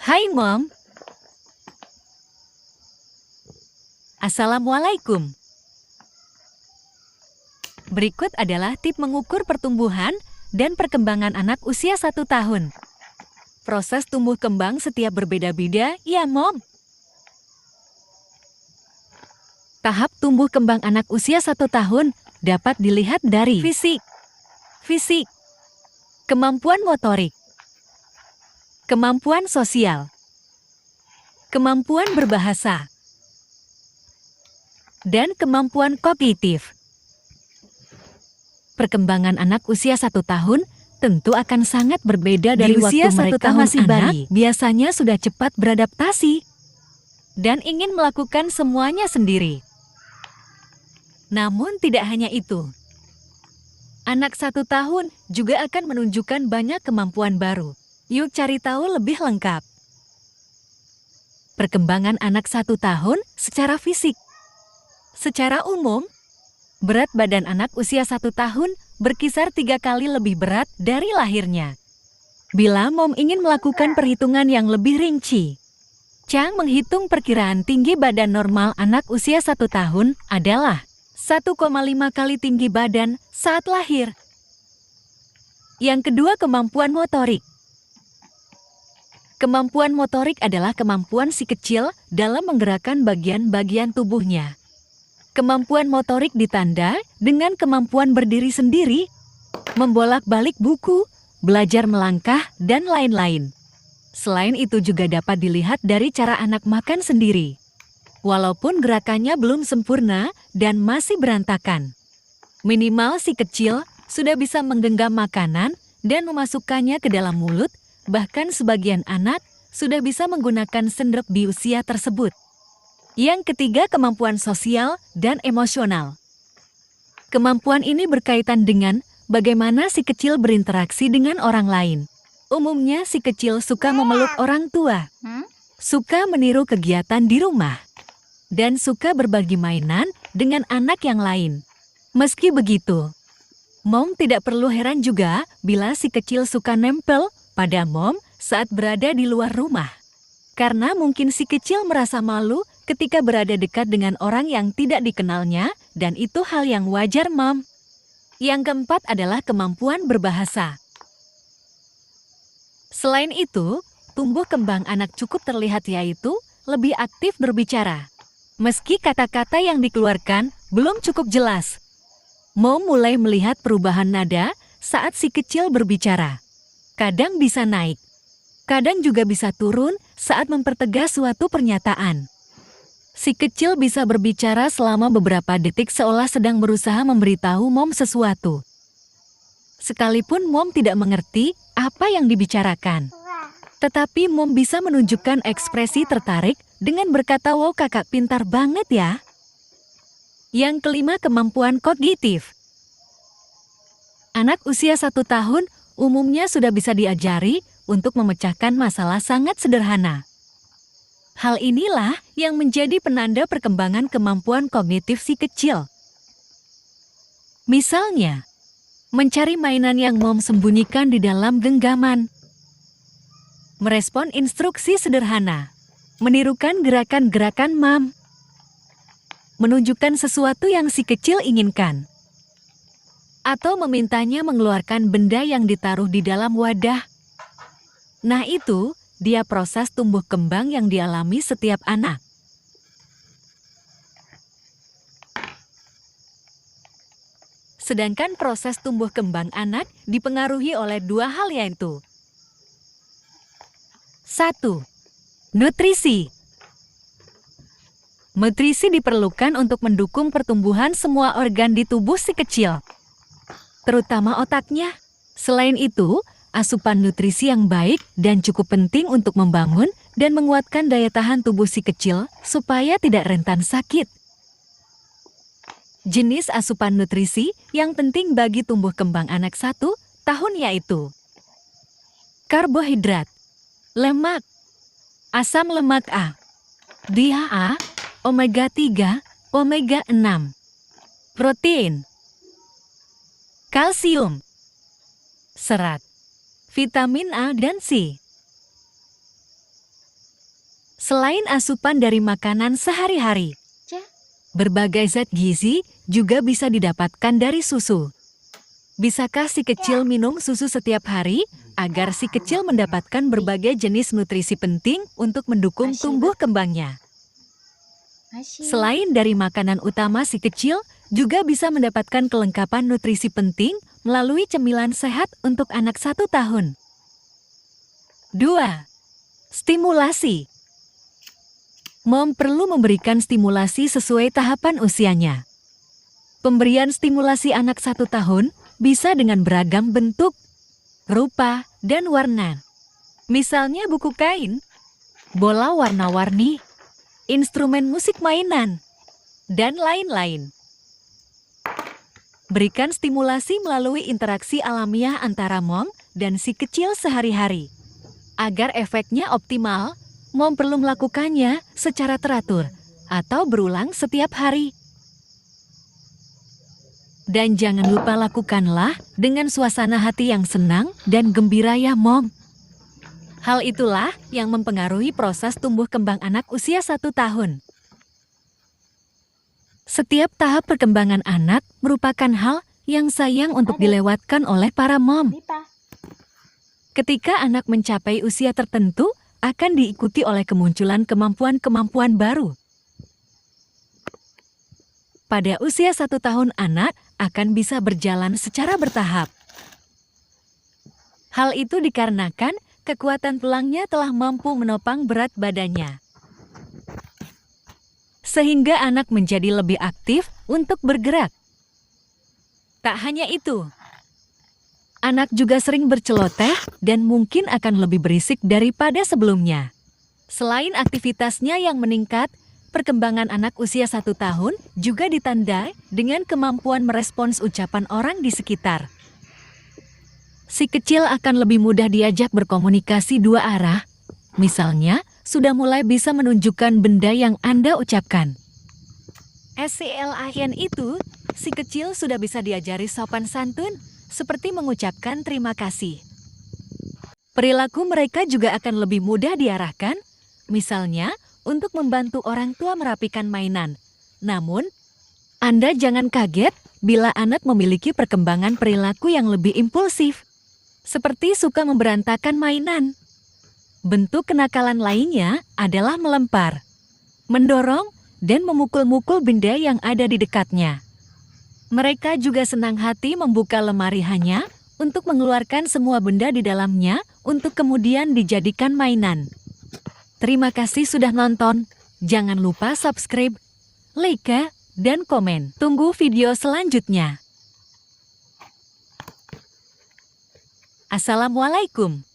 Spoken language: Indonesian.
Hai Mom. Assalamualaikum. Berikut adalah tip mengukur pertumbuhan dan perkembangan anak usia 1 tahun. Proses tumbuh kembang setiap berbeda-beda, ya Mom. Tahap tumbuh kembang anak usia 1 tahun dapat dilihat dari fisik, kemampuan motorik, kemampuan sosial, kemampuan berbahasa, dan kemampuan kognitif. Perkembangan anak usia 1 tahun tentu akan sangat berbeda dari usia waktu 1 mereka tahun masih bayi. Biasanya sudah cepat beradaptasi dan ingin melakukan semuanya sendiri. Namun tidak hanya itu. Anak 1 tahun juga akan menunjukkan banyak kemampuan baru. Yuk cari tahu lebih lengkap. Perkembangan anak 1 tahun secara fisik. Secara umum, berat badan anak usia 1 tahun berkisar 3 kali lebih berat dari lahirnya. Bila Mom ingin melakukan perhitungan yang lebih rinci, Chang menghitung perkiraan tinggi badan normal anak usia 1 tahun adalah 1,5 kali tinggi badan saat lahir. Yang kedua, kemampuan motorik. Kemampuan motorik adalah kemampuan si kecil dalam menggerakkan bagian-bagian tubuhnya. Kemampuan motorik ditanda dengan kemampuan berdiri sendiri, membolak-balik buku, belajar melangkah, dan lain-lain. Selain itu juga dapat dilihat dari cara anak makan sendiri. Walaupun gerakannya belum sempurna dan masih berantakan, minimal si kecil sudah bisa menggenggam makanan dan memasukkannya ke dalam mulut, bahkan sebagian anak sudah bisa menggunakan sendok di usia tersebut. Yang ketiga, kemampuan sosial dan emosional. Kemampuan ini berkaitan dengan bagaimana si kecil berinteraksi dengan orang lain. Umumnya si kecil suka memeluk orang tua, suka meniru kegiatan di rumah, dan suka berbagi mainan dengan anak yang lain. Meski begitu, Mom tidak perlu heran juga bila si kecil suka nempel pada Mom saat berada di luar rumah. Karena mungkin si kecil merasa malu ketika berada dekat dengan orang yang tidak dikenalnya, dan itu hal yang wajar, Mom. Yang keempat adalah kemampuan berbahasa. Selain itu, tumbuh kembang anak cukup terlihat yaitu lebih aktif berbicara. Meski kata-kata yang dikeluarkan belum cukup jelas, Mom mulai melihat perubahan nada saat si kecil berbicara. Kadang bisa naik, kadang juga bisa turun saat mempertegas suatu pernyataan. Si kecil bisa berbicara selama beberapa detik seolah sedang berusaha memberitahu Mom sesuatu. Sekalipun Mom tidak mengerti apa yang dibicarakan. Tetapi Mom bisa menunjukkan ekspresi tertarik dengan berkata, "Wow, kakak pintar banget ya." Yang kelima, kemampuan kognitif. Anak usia 1 tahun umumnya sudah bisa diajari untuk memecahkan masalah sangat sederhana. Hal inilah yang menjadi penanda perkembangan kemampuan kognitif si kecil. Misalnya, mencari mainan yang Mom sembunyikan di dalam genggaman, merespon instruksi sederhana, menirukan gerakan-gerakan Mom, menunjukkan sesuatu yang si kecil inginkan, atau memintanya mengeluarkan benda yang ditaruh di dalam wadah. Nah itu, dia proses tumbuh kembang yang dialami setiap anak. Sedangkan proses tumbuh kembang anak dipengaruhi oleh dua hal yaitu 1. Nutrisi. Nutrisi diperlukan untuk mendukung pertumbuhan semua organ di tubuh si kecil, terutama otaknya. Selain itu, asupan nutrisi yang baik dan cukup penting untuk membangun dan menguatkan daya tahan tubuh si kecil supaya tidak rentan sakit. Jenis asupan nutrisi yang penting bagi tumbuh kembang anak 1 tahun yaitu karbohidrat, lemak, asam lemak A, DHA, omega 3, omega 6, protein, kalsium, serat, vitamin A dan C. Selain asupan dari makanan sehari-hari, berbagai zat gizi juga bisa didapatkan dari susu. Bisakah si kecil minum susu setiap hari agar si kecil mendapatkan berbagai jenis nutrisi penting untuk mendukung tumbuh kembangnya? Selain dari makanan utama si kecil, juga bisa mendapatkan kelengkapan nutrisi penting melalui cemilan sehat untuk anak 1 tahun. 2. Stimulasi. Mom perlu memberikan stimulasi sesuai tahapan usianya. Pemberian stimulasi anak 1 tahun bisa dengan beragam bentuk, rupa, dan warna. Misalnya buku kain, bola warna-warni, instrumen musik mainan, dan lain-lain. Berikan stimulasi melalui interaksi alamiah antara mom dan si kecil sehari-hari. Agar efeknya optimal, mom perlu melakukannya secara teratur atau berulang setiap hari. Dan jangan lupa lakukanlah dengan suasana hati yang senang dan gembira ya mom. Hal itulah yang mempengaruhi proses tumbuh kembang anak usia 1 tahun. Setiap tahap perkembangan anak merupakan hal yang sayang untuk dilewatkan oleh para mom. Ketika anak mencapai usia tertentu, akan diikuti oleh kemunculan kemampuan-kemampuan baru. Pada usia 1 tahun anak akan bisa berjalan secara bertahap. Hal itu dikarenakan kekuatan tulangnya telah mampu menopang berat badannya. Sehingga anak menjadi lebih aktif untuk bergerak. Tak hanya itu, anak juga sering berceloteh dan mungkin akan lebih berisik daripada sebelumnya. Selain aktivitasnya yang meningkat, perkembangan anak usia 1 tahun juga ditandai dengan kemampuan merespons ucapan orang di sekitar. Si kecil akan lebih mudah diajak berkomunikasi 2 arah. Misalnya, sudah mulai bisa menunjukkan benda yang Anda ucapkan. Selain itu, si kecil sudah bisa diajari sopan santun, seperti mengucapkan terima kasih. Perilaku mereka juga akan lebih mudah diarahkan, misalnya, untuk membantu orang tua merapikan mainan. Namun, Anda jangan kaget bila anak memiliki perkembangan perilaku yang lebih impulsif, seperti suka memberantakan mainan. Bentuk kenakalan lainnya adalah melempar, mendorong, dan memukul-mukul benda yang ada di dekatnya. Mereka juga senang hati membuka lemari hanya untuk mengeluarkan semua benda di dalamnya untuk kemudian dijadikan mainan. Terima kasih sudah nonton. Jangan lupa subscribe, like, dan komen. Tunggu video selanjutnya. Assalamualaikum.